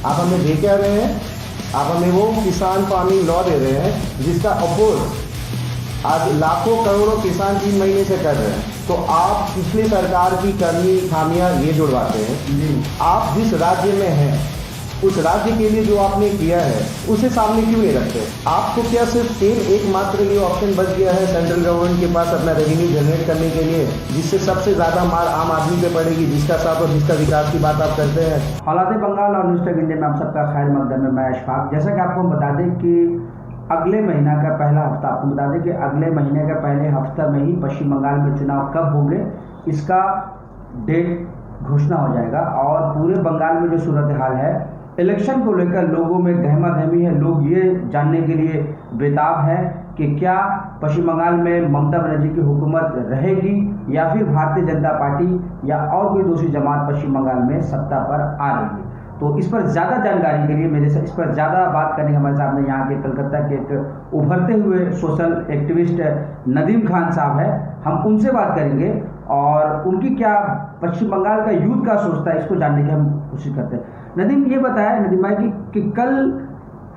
आप हमें दे क्या रहे हैं? आप हमें वो किसान फार्मिंग लॉ दे रहे हैं जिसका अपोज आज लाखों करोड़ों किसान 3 महीने से कर रहे हैं। तो आप पिछली सरकार की कमी खामियां ये जुड़वाते हैं। आप जिस राज्य में हैं उस राज्य के लिए जो आपने किया है उसे सामने क्यों नहीं रखते? आपको क्या सिर्फ एकमात्र ये ऑप्शन बच गया है सेंट्रल गवर्नमेंट के पास अपना रेवेन्यू जनरेट करने के लिए, जिससे सबसे ज़्यादा मार आम आदमी पे पड़ेगी, जिसका साथ और जिसका विकास की बात आप करते हैं? हालात बंगाल और न्यूज़ इंडिया में आप सबका खैर मकदम में मैं अशफाक। जैसा कि आपको बता दें कि अगले महीना का पहला हफ्ता, आपको बता दें कि अगले महीने का पहले हफ्ता में ही पश्चिम बंगाल में चुनाव कब होंगे इसका डेट घोषणा हो जाएगा। और पूरे बंगाल में जो सूरत हाल है इलेक्शन को लेकर लोगों में गहमा गहमी है। लोग ये जानने के लिए बेताब है कि क्या पश्चिम बंगाल में ममता बनर्जी की हुकूमत रहेगी या फिर भारतीय जनता पार्टी या और कोई दूसरी जमात पश्चिम बंगाल में सत्ता पर आ रही है। तो इस पर ज़्यादा जानकारी के लिए मेरे से इस पर ज़्यादा बात करने के हमारे सामने यहाँ के कलकत्ता के एक उभरते हुए सोशल एक्टिविस्ट नदीम खान साहब है। हम उनसे बात करेंगे और उनकी क्या पश्चिम बंगाल का यूथ का सोचता है इसको जानने की हम कोशिश करते हैं। नदीम, ये बताया नदीम भाई कि कल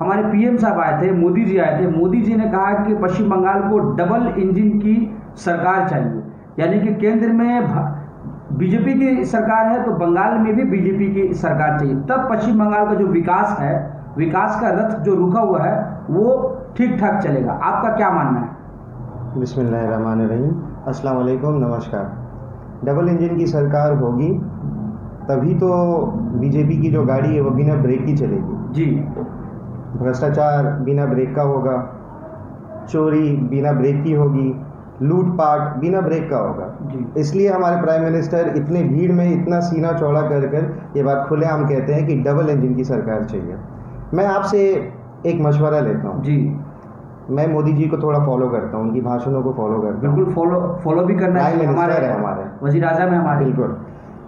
हमारे पीएम साहब आए थे, मोदी जी आए थे। मोदी जी ने कहा कि पश्चिम बंगाल को डबल इंजन की सरकार चाहिए, यानी कि केंद्र में बीजेपी की सरकार है तो बंगाल में भी बीजेपी की सरकार चाहिए, तब पश्चिम बंगाल का जो विकास है, विकास का रथ जो रुका हुआ है वो ठीक ठाक चलेगा। आपका क्या मानना है? बिस्मिल्लाहिर्रहमानिर्रहीम, अस्सलाम वालेकुम, नमस्कार। डबल इंजन की सरकार होगी तभी तो बीजेपी की जो गाड़ी है वो बिना ब्रेक की चलेगी जी। भ्रष्टाचार बिना ब्रेक का होगा, चोरी बिना ब्रेक की होगी, लूटपाट बिना ब्रेक का होगा जी। इसलिए हमारे प्राइम मिनिस्टर इतने भीड़ में इतना सीना चौड़ा कर ये बात खुलेआम कहते हैं कि डबल इंजन की सरकार चाहिए। मैं आपसे एक मशवरा लेता हूँ जी। मैं मोदी जी को थोड़ा फॉलो करता हूँ, उनकी भाषणों को फॉलो करता हूँ। बिल्कुल फॉलो भी करना प्राइम है। मिनिस्टर है हमारे, वज़ीर आज़म है हमारे। बिल्कुल।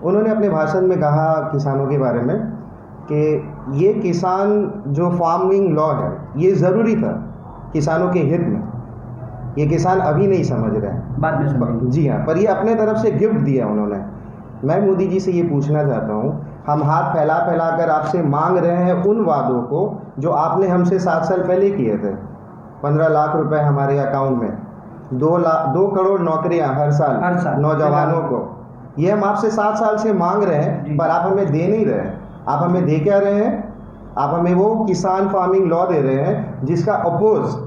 उन्होंने अपने भाषण में कहा किसानों के बारे में कि ये किसान जो फार्मिंग लॉ है ये ज़रूरी था किसानों के हित में। ये किसान अभी नहीं समझ रहे हैं, बाद में समझेंगे। जी हाँ, पर ये अपने तरफ से गिफ्ट दिया उन्होंने। मैं मोदी जी से ये पूछना चाहता हूँ, हम हाथ फैला फैला कर आपसे मांग रहे हैं उन वादों को जो आपने हमसे 7 साल पहले किए थे। 15 लाख रुपए हमारे अकाउंट में, 2 करोड़ नौकरियां हर साल नौजवानों को, ये हम आपसे 7 साल से मांग रहे हैं पर आप हमें दे नहीं रहे हैं। आप हमें दे क्या रहे हैं? आप हमें वो किसान फार्मिंग लॉ दे रहे हैं जिसका अपोज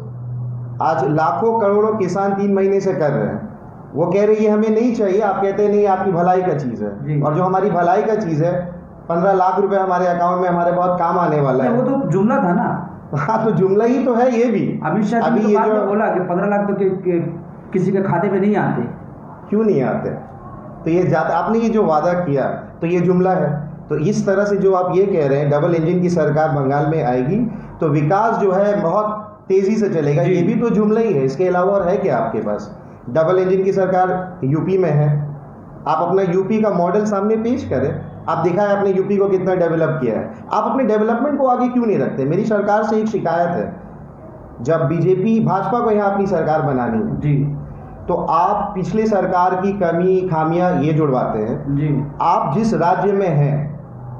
आज लाखों करोड़ों किसान 3 महीने से कर रहे हैं। वो कह रहे हैं ये हमें नहीं चाहिए, आप कहते हैं नहीं आपकी भलाई का चीज़ है। और जो हमारी भलाई का चीज़ है 15 लाख रुपए हमारे अकाउंट में हमारे बहुत काम आने वाला है। वो तो जुमला था ना। हाँ, तो जुमला ही तो है ये भी। अमित शाह अभी ये जो बोला कि 15 लाख तो किसी के खाते में नहीं आते। क्यों नहीं आते? तो ये जाता, आपने ये जो वादा किया तो ये जुमला है। तो इस तरह से जो आप ये कह रहे हैं डबल इंजन की सरकार बंगाल में आएगी तो विकास जो है बहुत तेजी से चलेगा, ये भी तो जुमला ही है। इसके अलावा और है क्या आपके पास? डबल इंजन की सरकार यूपी में है, आप अपना यूपी का मॉडल सामने पेश करें। आप दिखाएं आपने यूपी को कितना डेवलप किया है। आप अपने डेवलपमेंट को आगे क्यों नहीं रखते? मेरी सरकार से एक शिकायत है, जब बीजेपी भाजपा को यहाँ अपनी सरकार बनानी है जी तो आप पिछले सरकार की कमी खामियां ये जुड़वाते हैं जी। आप जिस राज्य में हैं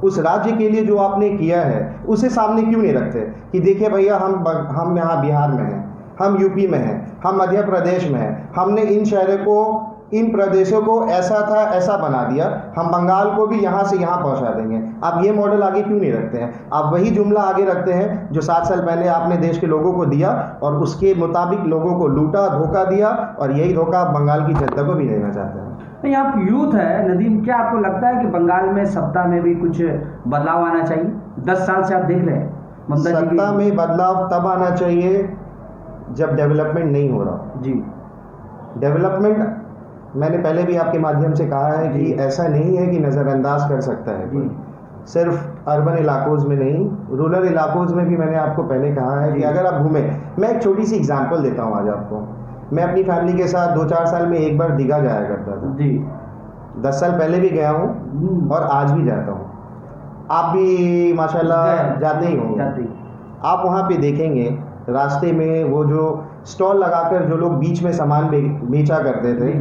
उस राज्य के लिए जो आपने किया है उसे सामने क्यों नहीं रखते कि देखिए भैया हम यहाँ बिहार में हैं, हम यूपी में हैं, हम मध्य प्रदेश में हैं, हमने इन शहरों को इन प्रदेशों को ऐसा था ऐसा बना दिया, हम बंगाल को भी यहाँ से यहाँ पहुँचा देंगे। आप ये मॉडल आगे क्यों नहीं रखते हैं? आप वही जुमला आगे रखते हैं जो 7 साल पहले आपने देश के लोगों को दिया और उसके मुताबिक लोगों को लूटा, धोखा दिया, और यही धोखा आप बंगाल की जनता को भी देना चाहते हैं। नहीं, आप यूथ है नदीम, क्या आपको लगता है कि बंगाल में सत्ता में भी कुछ बदलाव आना चाहिए? 10 साल से आप देख रहे हैं सत्ता में बदलाव तब आना चाहिए जब डेवलपमेंट नहीं हो रहा जी। डेवलपमेंट मैंने पहले भी आपके माध्यम से कहा है कि ऐसा नहीं है कि नज़रअंदाज कर सकता है कोई, सिर्फ अर्बन इलाकों में नहीं, रूरल इलाकों में भी मैंने आपको पहले कहा है कि अगर आप घूमें। मैं एक छोटी सी एग्जांपल देता हूँ आज आपको। मैं अपनी फैमिली के साथ 2-4 साल में एक बार दीघा जाया करता था जी। 10 साल पहले भी गया हूँ और आज भी जाता हूँ। आप भी माशाल्लाह जाते ही होंगे। आप वहाँ पे देखेंगे रास्ते में वो जो स्टॉल लगाकर जो लोग बीच में सामान बेचा करते थे,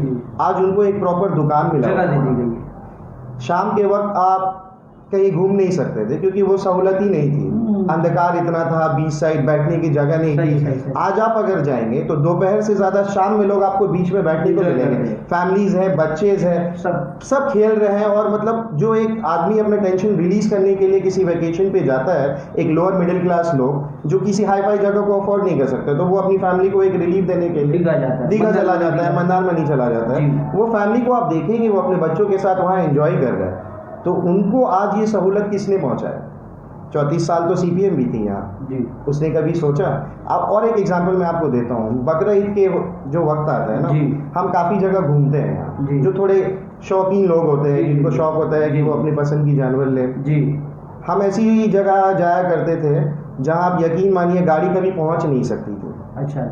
आज उनको एक प्रॉपर दुकान मिला, जगह दे दी गई। शाम के वक्त आप कहीं घूम नहीं सकते थे क्योंकि वो सहूलत ही नहीं थी, अंधकार इतना था, बीच साइड बैठने की जगह नहीं थी। आज आप अगर जाएंगे तो दोपहर से ज्यादा शाम में लोग आपको बीच में बैठने को मिलेंगे, फैमिलीज है, बच्चेज है, सब खेल रहे हैं। और मतलब जो एक आदमी अपने टेंशन रिलीज करने के लिए किसी वेकेशन पे जाता है, एक लोअर मिडिल क्लास लोग जो किसी हाई फाई जगह को अफोर्ड नहीं कर सकते, तो वो अपनी फैमिली को एक रिलीफ देने के लिए दीघा चला जाता है, मंदारमनी चला जाता है। वो फैमिली को आप देखेंगे वो अपने बच्चों के साथ वहाँ एंजॉय कर रहा है। तो उनको आज ये सहूलत किसने पहुंचाया? 34 साल तो सीपीएम भी थी यहाँ जी, उसने कभी सोचा? अब और एक एग्जांपल मैं आपको देता हूँ, बकरा ईद के जो वक्त आता है ना, हम काफ़ी जगह घूमते हैं यहाँ, जो थोड़े शौकीन लोग होते हैं, जिनको शौक होता है कि वो अपनी पसंद की जानवर ले जी, हम ऐसी जगह जाया करते थे जहाँ आप यकीन मानिए गाड़ी कभी पहुँच नहीं सकती थी। अच्छा,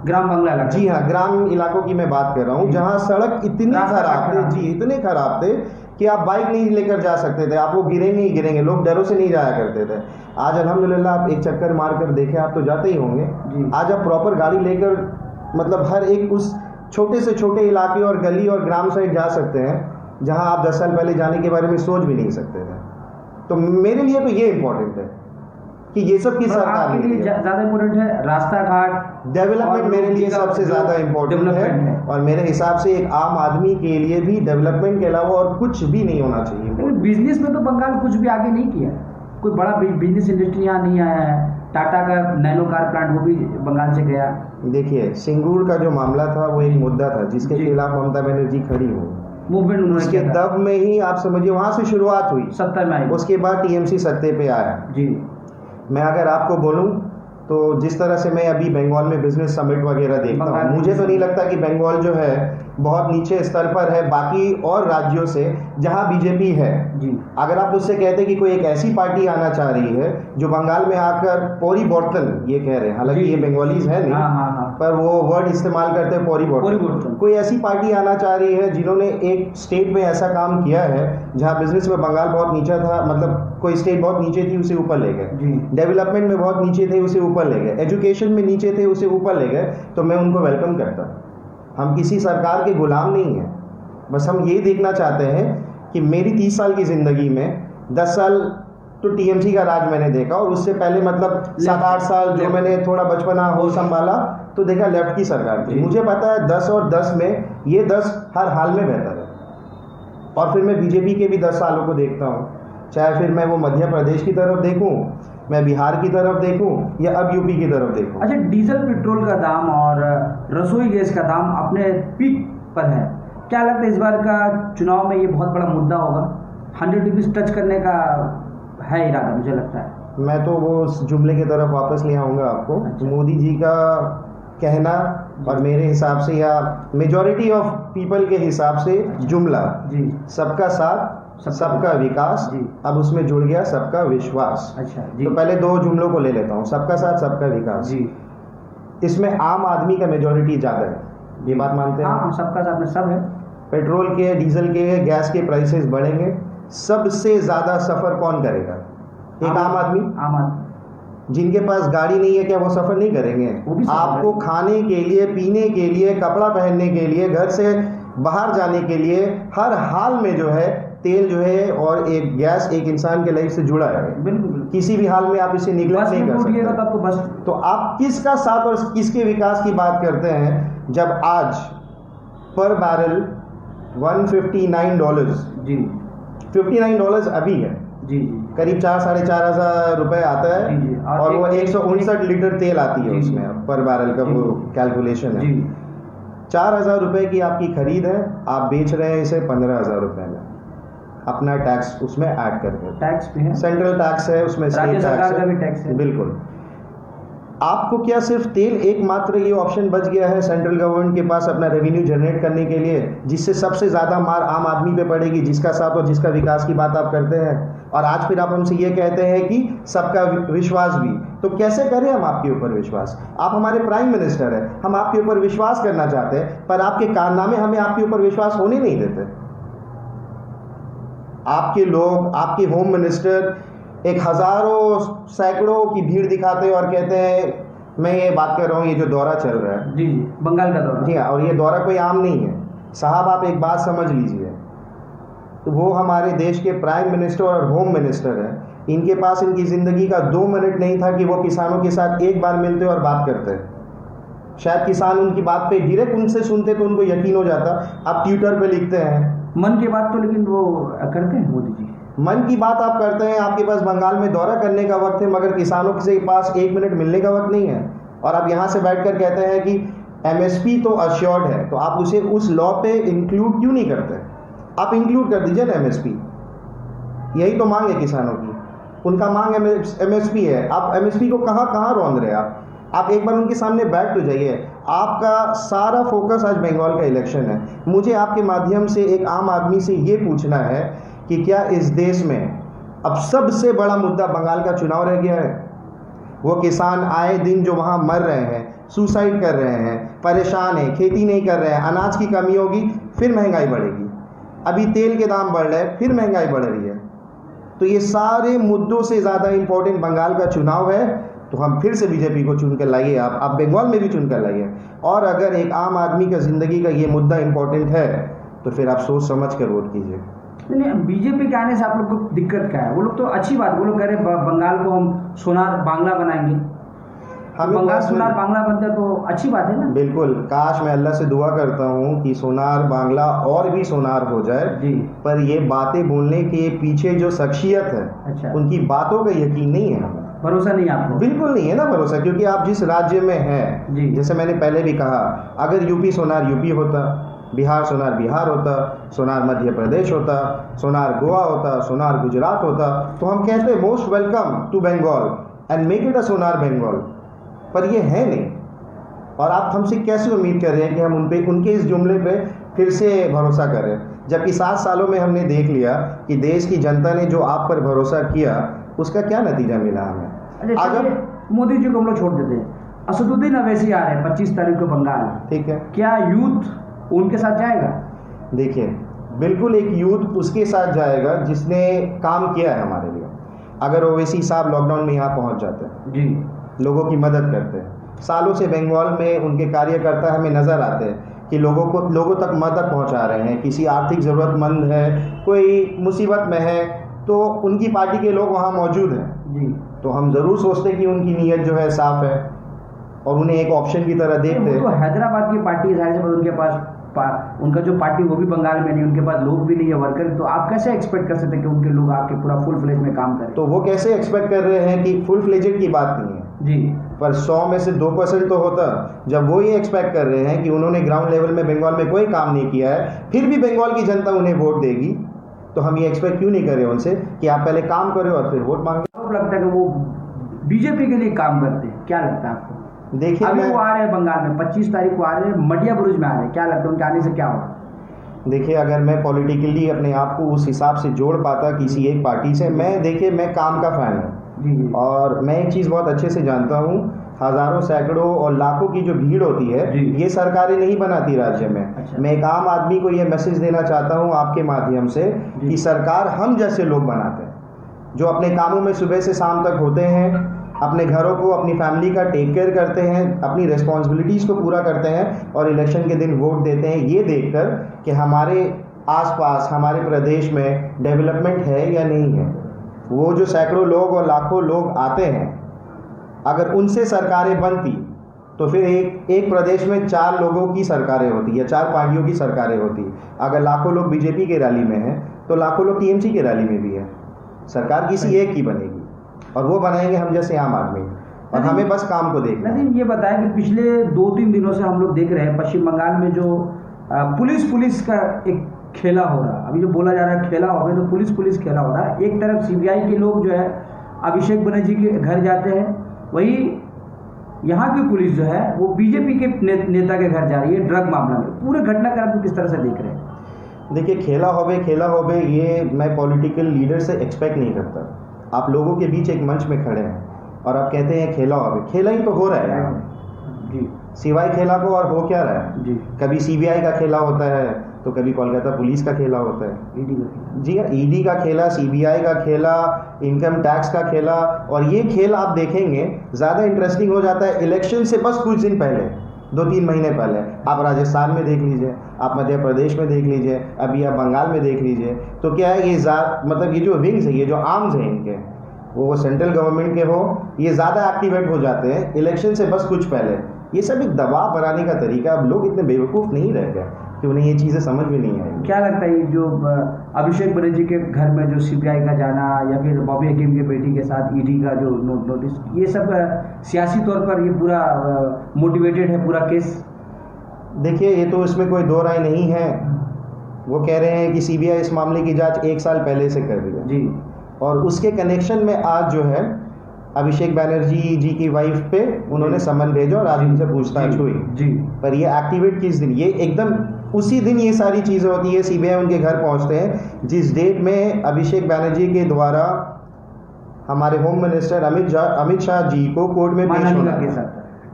ग्राम बांग्ला इलाका? जी हाँ, ग्राम इलाकों की मैं बात कर रहा हूँ जहाँ सड़क इतनी खराब थे जी, इतने खराब थे कि आप बाइक नहीं लेकर जा सकते थे, आप वो गिरेंगे ही गिरेंगे, लोग डरों से नहीं जाया करते थे। आज अल्हम्दुलिल्लाह आप एक चक्कर मार कर देखें, आप तो जाते ही होंगे, आज आप प्रॉपर गाड़ी लेकर मतलब हर एक उस छोटे से छोटे इलाके और गली और ग्राम साइड जा सकते हैं जहां आप 10 साल पहले जाने के बारे में सोच भी नहीं सकते थे। तो मेरे लिए तो ये इम्पोर्टेंट है कि ये सब की सरकार के लिए ज़्यादा इम्पोर्टेंट है, रास्ता घाट डेवलपमेंट मेरे लिए सबसे ज़्यादा इम्पोर्टेंट है। और मेरे हिसाब से एक आम आदमी के लिए भी डेवलपमेंट के अलावा और कुछ भी नहीं होना चाहिए। लेकिन बिजनेस में तो बंगाल कुछ भी आगे नहीं किया, कोई बड़ा बिजनेस इंडस्ट्री यहाँ नहीं आया है। टाटा का नैनो कार प्लांट वो भी बंगाल से गया। देखिए, सिंगूर का जो मामला था वो एक मुद्दा था जिसके खिलाफ ममता बनर्जी खड़ी हुई, मूवमेंट उसके दब में ही आप समझिए वहाँ से शुरुआत हुई, 70 में आई, उसके बाद टीएमसी सत्ते पे आया जी। मैं अगर आपको बोलूं तो जिस तरह से मैं अभी बंगाल में बिजनेस समिट वगैरह देखता हूँ, मुझे तो नहीं लगता कि बंगाल जो है बहुत नीचे स्तर पर है बाकी और राज्यों से जहाँ बीजेपी है जी। अगर आप उससे कहते कि कोई एक ऐसी पार्टी आना चाह रही है जो बंगाल में आकर परिवर्तन ये कह रहे हैं, हालांकि ये बंगालीज है नहीं, पर वो वर्ड इस्तेमाल करते हैं परिवर्तन, कोई ऐसी पार्टी आना चाह रही है जिन्होंने एक स्टेट में ऐसा काम किया है जहाँ बिजनेस में बंगाल बहुत नीचा था, मतलब कोई स्टेट बहुत नीचे थी उसे ऊपर ले गए, डेवलपमेंट में बहुत नीचे थे उसे ऊपर ले गए, एजुकेशन में नीचे थे उसे ऊपर ले गए, तो मैं उनको वेलकम करता हूँ। हम किसी सरकार के गुलाम नहीं हैं, बस हम ये देखना चाहते हैं कि मेरी 30 साल की ज़िंदगी में 10 साल तो टीएमसी का राज मैंने देखा, और उससे पहले मतलब 7-8 साल जो मैंने थोड़ा बचपना हो संभाला तो देखा लेफ्ट की सरकार थी। मुझे पता है 10 और 10 में ये 10 हर हाल में बेहतर है। और फिर मैं बीजेपी के भी 10 सालों को देखता हूँ, चाहे फिर मैं वो मध्य प्रदेश की तरफ देखूँ, मैं बिहार की तरफ देखूं या अब यूपी की तरफ देखूं। अच्छा, डीजल पेट्रोल का दाम और रसोई गैस का दाम अपने पीक पर है, क्या लगता है इस बार का चुनाव में ये बहुत बड़ा मुद्दा होगा? 100 रुपीज़ टच करने का है इरादा, मुझे लगता है। मैं तो वो उस जुमले की तरफ वापस ले आऊँगा आपको। अच्छा। मोदी जी का कहना और मेरे हिसाब से या मेजॉरिटी ऑफ पीपल के हिसाब से जुमला जी, सबका साथ सबका विकास, अब उसमें जुड़ गया सबका विश्वास। अच्छा जी। तो पहले 2 जुमलों को ले लेता हूँ, सबका साथ सबका विकास जी। इसमें आम आदमी का मेजॉरिटी ज़्यादा है, ये बात मानते हैं? हाँ, सबका साथ में सब है। पेट्रोल के, डीजल के, गैस के प्राइसेस बढ़ेंगे, सबसे ज़्यादा सफ़र कौन करेगा? एक आम आदमी। जिनके पास गाड़ी नहीं है क्या वो सफ़र नहीं करेंगे? आपको खाने के लिए, पीने के लिए, कपड़ा पहनने के लिए, घर से बाहर जाने के लिए हर हाल में जो है तेल जो है और एक गैस एक इंसान के लाइफ से जुड़ा है। बिल्कुल, किसी भी हाल में आप इसे निगलेक्ट नहीं कर सकते। तो आपको बस तो आप किसका साथ और किसके विकास की बात करते हैं जब आज पर बैरल $159 जी, $59 अभी है जी, करीब 4-4.5 हज़ार रुपए आता है जी, और वो 159 लीटर तेल आती है उसमें पर बैरल का वो कैलकुलेशन है। 4,000 रुपए की आपकी खरीद है, आप बेच रहे हैं इसे 15,000 रुपए में, अपना टैक्स उसमें ऐड करके। टैक्स भी है, सेंट्रल टैक्स है, उसमें स्टेट टैक्स है। बिल्कुल। आपको क्या सिर्फ तेल एकमात्र ये ऑप्शन बच गया है सेंट्रल गवर्नमेंट के पास अपना रेवेन्यू जनरेट करने के लिए, जिससे सबसे ज़्यादा मार आम आदमी पे पड़ेगी, जिसका साथ और जिसका विकास की बात आप करते हैं, और आज फिर आप हमसे ये कहते हैं कि सबका विश्वास भी? तो कैसे करें हम आपके ऊपर विश्वास? आप हमारे प्राइम मिनिस्टर हैं, हम आपके ऊपर विश्वास करना चाहते हैं, पर आपके कारनामे हमें आपके ऊपर विश्वास होने नहीं देते। आपके लोग, आपके होम मिनिस्टर एक हज़ारों सैकड़ों की भीड़ दिखाते हैं और कहते हैं, मैं ये बात कर रहा हूँ ये जो दौरा चल रहा है जी, बंगाल का दौरा, जी हाँ, और ये दौरा कोई आम नहीं है साहब। आप एक बात समझ लीजिए, तो वो हमारे देश के प्राइम मिनिस्टर और होम मिनिस्टर हैं। इनके पास इनकी ज़िंदगी का 2 मिनट नहीं था कि वो किसानों के साथ एक बार मिलते और बात करते। शायद किसान उनकी बात पे डायरेक्ट उनसे सुनते तो उनको यकीन हो जाता। आप ट्विटर पे लिखते हैं मन की बात, तो लेकिन वो करते हैं मोदी जी। मन की बात आप करते हैं, आपके पास बंगाल में दौरा करने का वक्त है, मगर किसानों के पास 1 मिनट मिलने का वक्त नहीं है। और आप यहाँ से बैठकर कहते हैं कि एमएसपी तो अश्योर्ड है, तो आप उसे उस लॉ पे इंक्लूड क्यों नहीं करते? आप इंक्लूड कर दीजिए ना एमएसपी। यही तो मांग है किसानों की, उनका मांग एमएसपी है। आप एमएसपी को कहाँ रौंद रहे हैं? आप एक बार उनके सामने बैठ तो जाइए। आपका सारा फोकस आज बंगाल का इलेक्शन है। मुझे आपके माध्यम से एक आम आदमी से ये पूछना है कि क्या इस देश में अब सबसे बड़ा मुद्दा बंगाल का चुनाव रह गया है? वो किसान आए दिन जो वहाँ मर रहे हैं, सुसाइड कर रहे हैं, परेशान हैं, खेती नहीं कर रहे हैं, अनाज की कमी होगी, फिर महंगाई बढ़ेगी। अभी तेल के दाम बढ़ रहे हैं, फिर महंगाई बढ़ रही है। तो ये सारे मुद्दों से ज़्यादा इम्पोर्टेंट बंगाल का चुनाव है। तो हम फिर से बीजेपी को चुन कर लाइए, आप बंगाल में भी चुन कर लाइए। और अगर एक आम आदमी का ज़िंदगी का ये मुद्दा इम्पोर्टेंट है तो फिर आप सोच समझ कर वोट कीजिए। नहीं, बीजेपी के आने से आप लोग को दिक्कत क्या है? वो लोग तो अच्छी बात, वो लोग कह रहे बंगाल को हम सोनार बांग्ला बनाएंगे। बंगाल सोनार बांग्ला बनता है तो अच्छी बात है ना। बिल्कुल, काश मैं अल्लाह से दुआ करता हूँ कि सोनार बांग्ला और भी सोनार हो जाए जी। पर ये बातें बोलने के पीछे जो शख्सियत है, अच्छा, उनकी बातों का यकीन नहीं है, हमें भरोसा नहीं आपको? बिल्कुल नहीं है ना भरोसा, क्योंकि आप जिस राज्य में हैं, जैसे मैंने पहले भी कहा, अगर यूपी सोनार यूपी होता, बिहार सोनार बिहार होता, सोनार मध्य प्रदेश होता, सोनार गोवा होता, सोनार गुजरात होता, तो हम कहते most welcome to Bengal and make it a Sonar Bengal. पर ये है नहीं। और आप हमसे कैसे उम्मीद कर रहे हैं कि हम उनके इस जुमले पे फिर से भरोसा करें, जबकि 7 सालों में हमने देख लिया कि देश की जनता ने जो आप पर भरोसा किया उसका क्या नतीजा मिला हमें। अगर मोदी जी को हम लोग छोड़ देते हैं, असदुद्दीन अवैसी आ रहे हैं 25 तारीख को बंगाल, ठीक है, क्या यूथ उनके साथ जाएगा? देखिए, बिल्कुल एक यूथ उसके साथ जाएगा जिसने काम किया है हमारे लिए। अगर ओवैसी साहब लॉकडाउन में यहाँ पहुँच जाते हैं जी, लोगों की मदद करते हैं, सालों से बंगाल में उनके कार्यकर्ता हमें नज़र आते हैं कि लोगों तक मदद पहुंचा रहे हैं। किसी आर्थिक ज़रूरतमंद है, कोई मुसीबत में है, तो उनकी पार्टी के लोग वहाँ मौजूद हैं जी। तो हम ज़रूर सोचते हैं कि उनकी नीयत जो है साफ़ है और उन्हें एक ऑप्शन की तरह देखते हैं। तो हैदराबाद की पार्टी जाहिर से उनके पास उनका जो पार्टी वो भी बंगाल में नहीं, उनके पास लोग भी नहीं है, वर्कर, तो आप कैसे एक्सपेक्ट कर सकते हैं कि उनके लोग आके पूरा फुल फ्लेज में काम करें? तो वो कैसे एक्सपेक्ट कर रहे हैं कि फुल फ्लेजेड की बात नहीं है जी, पर 100 में से 2% तो होता। जब वो ये एक्सपेक्ट कर रहे हैं कि उन्होंने ग्राउंड लेवल में बंगाल में कोई काम नहीं किया है, फिर भी बंगाल की जनता उन्हें वोट देगी, तो हम ये एक्सपेक्ट क्यों नहीं कर रहे उनसे कि आप पहले काम करें और फिर वोट मांगे। आपको लगता है कि वो बीजेपी के लिए काम करते हैं? क्या लगता है आपको? देखिए, अभी वो आ रहे हैं बंगाल में, 25 तारीख को आ रहे हैं, मडिया बुरुज में आ रहे हैं, क्या लगता है उनके आने से क्या होगा? देखिए, अगर मैं पॉलिटिकली अपने आप को उस हिसाब से जोड़ पाता किसी एक पार्टी से, मैं काम का फ़ैन हूँ और मैं एक चीज़ बहुत अच्छे से जानता हूँ, हज़ारों सैकड़ों और लाखों की जो भीड़ होती है ये सरकारें नहीं बनाती राज्य में। अच्छा। मैं एक आम आदमी को ये मैसेज देना चाहता हूँ आपके माध्यम से कि सरकार हम जैसे लोग बनाते हैं, जो अपने कामों में सुबह से शाम तक होते हैं, अपने घरों को, अपनी फैमिली का टेक केयर करते हैं, अपनी रिस्पॉन्सिबिलिटीज़ को पूरा करते हैं और इलेक्शन के दिन वोट देते हैं, ये देखकर कि हमारे आसपास हमारे प्रदेश में डेवलपमेंट है या नहीं है। वो जो सैकड़ों लोग और लाखों लोग आते हैं, अगर उनसे सरकारें बनती तो फिर एक प्रदेश में 4 लोगों की सरकारें होती या 4 पार्टियों की सरकारें होती। अगर लाखों लोग बीजेपी के रैली में हैं तो लाखों लोग टीएमसी के रैली में भी है। सरकार किसी एक की बनेगी और वो बनाएंगे हम जैसे आम आदमी, और हमें बस काम को देखना। लेकिन ये बताया कि पिछले 2-3 दिनों से हम लोग देख रहे हैं पश्चिम बंगाल में जो पुलिस का एक खेला हो रहा है। अभी जो बोला जा रहा है खेला हो गया, तो पुलिस खेला हो रहा है। एक तरफ सीबीआई के लोग जो है अभिषेक बनर्जी के घर जाते हैं, वही यहाँ की पुलिस जो है वो बीजेपी के नेता के घर जा रही है ड्रग मामला में। पूरे घटनाक्रम को किस तरह से देख रहे हैं? देखिए, खेला होवे ये मैं पॉलिटिकल लीडर से एक्सपेक्ट नहीं करता। आप लोगों के बीच एक मंच में खड़े हैं और आप कहते हैं खेला होवे, खेला ही तो हो रहा है यहाँ जी, सिवाय खेला को और हो क्या रहा है जी। कभी सीबीआई का खेला होता है तो कभी कोलकाता पुलिस का खेला होता है, ईडी का जी, ईडी का खेला, सीबीआई का खेला, इनकम टैक्स का खेला। और ये खेल आप देखेंगे ज़्यादा इंटरेस्टिंग हो जाता है इलेक्शन से बस कुछ दिन पहले, 2-3 महीने पहले। आप राजस्थान में देख लीजिए, आप मध्य प्रदेश में देख लीजिए, अभी आप बंगाल में देख लीजिए। तो क्या है, ये मतलब ये जो विंग्स है, ये जो आर्म्स हैं इनके, वो सेंट्रल गवर्नमेंट के हो, ये ज़्यादा एक्टिवेट हो जाते हैं इलेक्शन से बस कुछ पहले। ये सब एक दबाव बनाने का तरीका। अब लोग इतने बेवकूफ़ नहीं रह गए कि उन्हें ये चीज़ें समझ में नहीं आई। क्या लगता है, ये जो अभिषेक बनर्जी के घर में जो सीबीआई का जाना, या फिर बॉबी हकीम के बेटी के साथ ईडी का जो नोटिस, ये सब सियासी तौर पर ये पूरा मोटिवेटेड है पूरा केस? देखिए, ये तो इसमें कोई दो राय नहीं है। वो कह रहे हैं कि सीबीआई इस मामले की जांच 1 साल पहले से कर रही है जी, और उसके कनेक्शन में आज जो है अभिषेक बनर्जी जी की वाइफ पे उन्होंने समन भेजा और आज उनसे पूछताछ हुई जी। पर ये एक्टिवेट किस दिन, ये एकदम उसी दिन ये सारी चीज़ें होती है। सीबीआई उनके घर पहुंचते हैं जिस डेट में अभिषेक बनर्जी के द्वारा हमारे होम मिनिस्टर अमित शाह जी को कोर्ट में पेश होना था,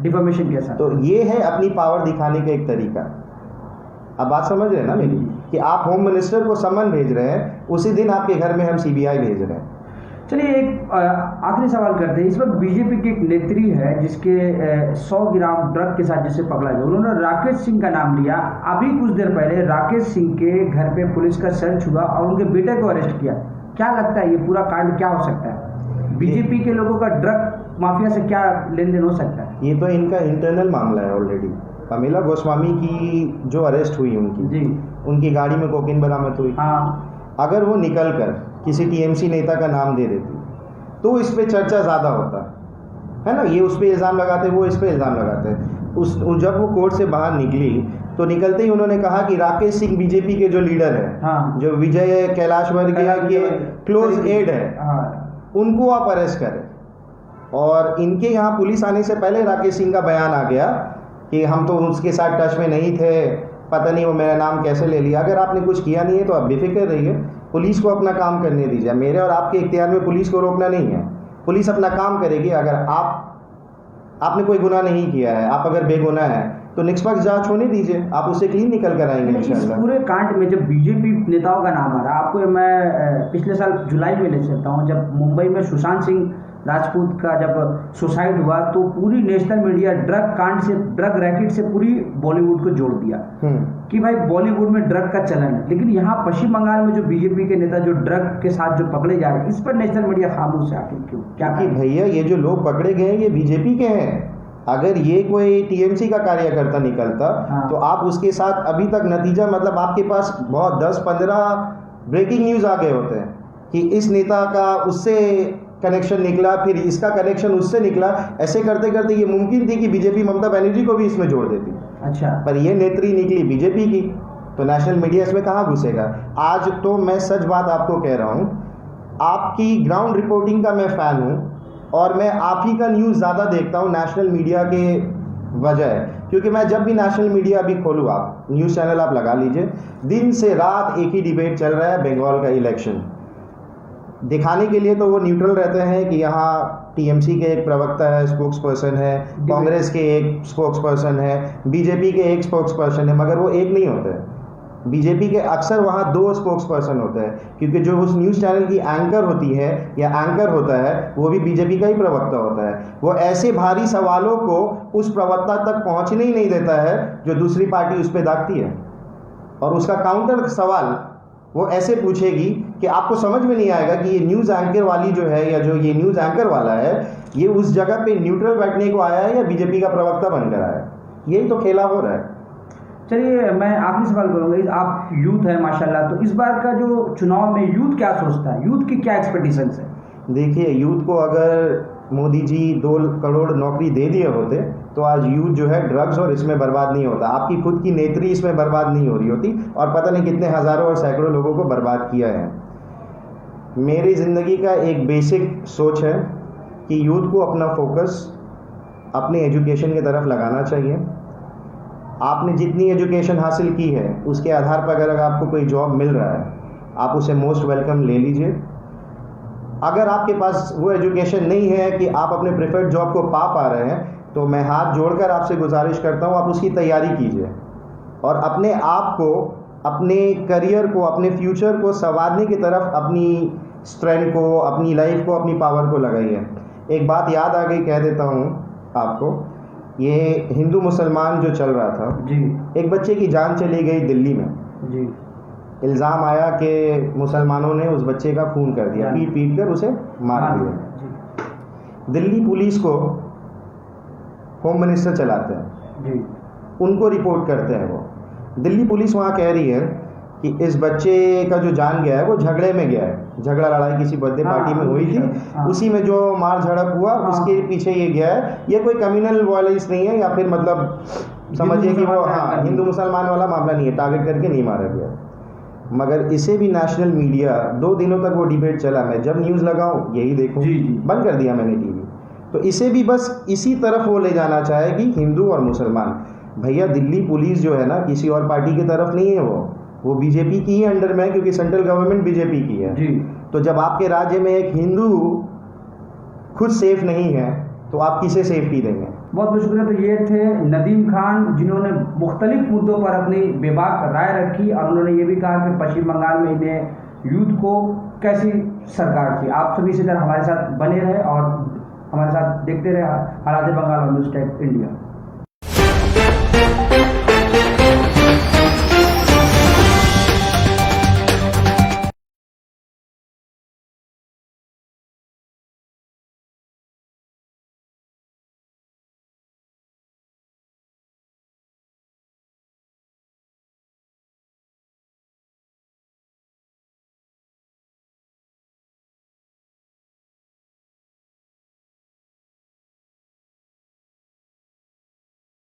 डिफेमेशन केस। तो ये है अपनी पावर दिखाने का एक तरीका। अब बात समझ रहे हैं ना मेरी, कि आप होम मिनिस्टर को समन भेज रहे हैं, उसी दिन आपके घर में हम सीबीआई भेज रहे हैं। चलिए, एक आखिरी सवाल करते हैं। इस वक्त बीजेपी की एक नेत्री है जिसके 100 ग्राम ड्रग के साथ जिसे पकड़ा गया, उन्होंने राकेश सिंह का नाम लिया। अभी कुछ देर पहले राकेश सिंह के घर पे पुलिस का सर्च हुआ और उनके बेटे को अरेस्ट किया। क्या लगता है, ये पूरा कांड क्या हो सकता है? बीजेपी के लोगों का ड्रग माफिया से क्या लेन देन हो सकता है? ये तो इनका इंटरनल मामला है ऑलरेडी। कमिला गोस्वामी की जो अरेस्ट हुई उनकी गाड़ी में कोकीन बरामद हुई। हाँ, अगर वो निकल कर किसी टीएमसी नेता का नाम दे देती तो इस पे चर्चा ज़्यादा होता है ना। ये उस पे इल्ज़ाम लगाते, वो इस पे इल्ज़ाम लगाते। जब वो कोर्ट से बाहर निकली तो निकलते ही उन्होंने कहा कि राकेश सिंह बीजेपी के जो लीडर है, हाँ, जो विजय कैलाश वर्गीय के क्लोज एड है, हाँ, उनको आप अरेस्ट करें। और इनके यहाँ पुलिस आने से पहले राकेश सिंह का बयान आ गया कि हम तो उसके साथ टच में नहीं थे, पता नहीं वो मेरा नाम कैसे ले लिया। अगर आपने कुछ किया नहीं है तो आप बेफिक्र रहिए, पुलिस को अपना काम करने दीजिए। मेरे और आपके इख्तियार में पुलिस को रोकना नहीं है, पुलिस अपना काम करेगी। अगर आपने कोई गुनाह नहीं किया है, आप अगर बेगुनाह है तो निष्पक्ष जांच होने दीजिए, आप उससे क्लीन निकल कर आएंगे इस इंशाल्लाह। पूरे कांड में जब बीजेपी नेताओं का नाम आ रहा, आपको मैं पिछले साल जुलाई में ले सकता हूँ, जब मुंबई में सुशांत सिंह राजपूत का जब सुसाइड हुआ तो पूरी नेशनल मीडिया ड्रग कांड से, ड्रग रैकेट से पूरी बॉलीवुड को जोड़ दिया कि भाई बॉलीवुड में ड्रग का चलन है। लेकिन यहाँ पश्चिम बंगाल में जो बीजेपी के नेता जो ड्रग के साथ जो पकड़े जा रहे हैं, इस पर नेशनल मीडिया खामोश है। आखिर क्यों? क्या कि भैया, ये जो लोग पकड़े गए ये बीजेपी के हैं। अगर ये कोई टीएमसी का कार्यकर्ता निकलता तो आप उसके साथ अभी तक नतीजा, मतलब आपके पास बहुत 10-15 ब्रेकिंग न्यूज आ गए होते हैं कि इस नेता का उससे कनेक्शन निकला, फिर इसका कनेक्शन उससे निकला। ऐसे करते करते ये मुमकिन थी कि बीजेपी ममता बनर्जी को भी इसमें जोड़ देती। अच्छा, पर ये नेत्री निकली बीजेपी की, तो नेशनल मीडिया इसमें कहाँ घुसेगा। आज तो मैं सच बात आपको कह रहा हूँ, आपकी ग्राउंड रिपोर्टिंग का मैं फ़ैन हूँ और मैं आप ही का न्यूज़ ज़्यादा देखता हूँ नेशनल मीडिया के वजह, क्योंकि मैं जब भी नेशनल मीडिया अभी खोलूँ, आप न्यूज़ चैनल आप लगा लीजिए, दिन से रात एक ही डिबेट चल रहा है, बंगाल का इलेक्शन दिखाने के लिए तो वो न्यूट्रल रहते हैं कि यहाँ टीएमसी के एक प्रवक्ता है, स्पोक्स पर्सन है, कांग्रेस के एक स्पोक्स पर्सन है, बीजेपी के एक स्पोक्स पर्सन है, मगर वो एक नहीं होते हैं। बीजेपी के अक्सर वहाँ 2 स्पोक्स पर्सन होते हैं, क्योंकि जो उस न्यूज़ चैनल की एंकर होती है या एंकर होता है वो भी बीजेपी का ही प्रवक्ता होता है। वो ऐसे भारी सवालों को उस प्रवक्ता तक पहुँचने ही नहीं देता है जो दूसरी पार्टी उस पर दागती है, और उसका काउंटर सवाल वो ऐसे पूछेगी कि आपको समझ में नहीं आएगा कि ये न्यूज़ एंकर वाली जो है, या जो ये न्यूज़ एंकर वाला है, ये उस जगह पे न्यूट्रल बैठने को आया है या बीजेपी का प्रवक्ता बनकर आया है। यही तो खेला हो रहा है। चलिए, मैं आखिरी सवाल करूँगा। आप यूथ है माशाल्लाह, तो इस बार का जो चुनाव में यूथ क्या सोचता है, यूथ की क्या एक्सपेक्टेशंस है? देखिए, यूथ को अगर मोदी जी 2 करोड़ नौकरी दे दिए होते तो आज यूथ जो है ड्रग्स और इसमें बर्बाद नहीं होता। आपकी खुद की नेत्री इसमें बर्बाद नहीं हो रही होती, और पता नहीं कितने हज़ारों और सैकड़ों लोगों को बर्बाद किया है। मेरी ज़िंदगी का एक बेसिक सोच है कि यूथ को अपना फोकस अपने एजुकेशन की तरफ लगाना चाहिए। आपने जितनी एजुकेशन हासिल की है उसके आधार पर अगर आपको कोई जॉब मिल रहा है, आप उसे मोस्ट वेलकम ले लीजिए। अगर आपके पास वो एजुकेशन नहीं है कि आप अपने प्रेफर्ड जॉब को पा रहे हैं, तो मैं हाथ जोड़कर आपसे गुजारिश करता हूँ आप उसकी तैयारी कीजिए और अपने आप को, अपने करियर को, अपने फ्यूचर को संवारने की तरफ अपनी स्ट्रेंथ को, अपनी लाइफ को, अपनी पावर को लगाइए। एक बात याद आ गई, कह देता हूँ आपको ये हिंदू मुसलमान जो चल रहा था, जी एक बच्चे की जान चली गई दिल्ली में। जी इल्ज़ाम आया कि मुसलमानों ने उस बच्चे का खून कर दिया, जी। पीट पीट कर उसे मार दिया। जी दिल्ली पुलिस को होम मिनिस्टर चलाते हैं, जी उनको रिपोर्ट करते हैं वो। दिल्ली पुलिस वहाँ कह रही है कि इस बच्चे का जो जान गया है वो झगड़े में गया है, झगड़ा लड़ाई किसी बर्थडे हाँ, पार्टी में हुई थी, हाँ। उसी में जो मार झड़प हुआ हाँ। उसके पीछे ये गया है। ये कोई कम्युनल वायलेंस नहीं है, या फिर मतलब समझिए कि वो मुसलमान हिंदू मुसलमान वाला मामला नहीं है, टारगेट करके नहीं मारा गया। मगर इसे भी नेशनल मीडिया 2 दिनों तक वो डिबेट चला, मैं जब न्यूज़ लगाऊं यही देखूं, जी, जी। बंद कर दिया मैंने टीवी। तो इसे भी बस इसी तरफ वो ले जाना चाहेगी, हिंदू और मुसलमान। भैया दिल्ली पुलिस जो है ना किसी और पार्टी की तरफ नहीं है, वो बीजेपी की ही अंडर में है, क्योंकि सेंट्रल गवर्नमेंट बीजेपी की है। जी तो जब आपके राज्य में एक हिंदू खुद सेफ नहीं है तो आप किसे सेफ्टी देंगे? बहुत बहुत शुक्रिया। तो ये थे नदीम खान, जिन्होंने मुख्तलिफ मुद्दों पर अपनी बेबाक राय रखी, और उन्होंने ये भी कहा कि पश्चिम बंगाल में इन्हें यूथ को कैसी सरकार थी। आप सभी इसी तरह हमारे साथ बने रहे और हमारे साथ देखते रहे हालात बंगाल और न्यूज़ टेक इंडिया।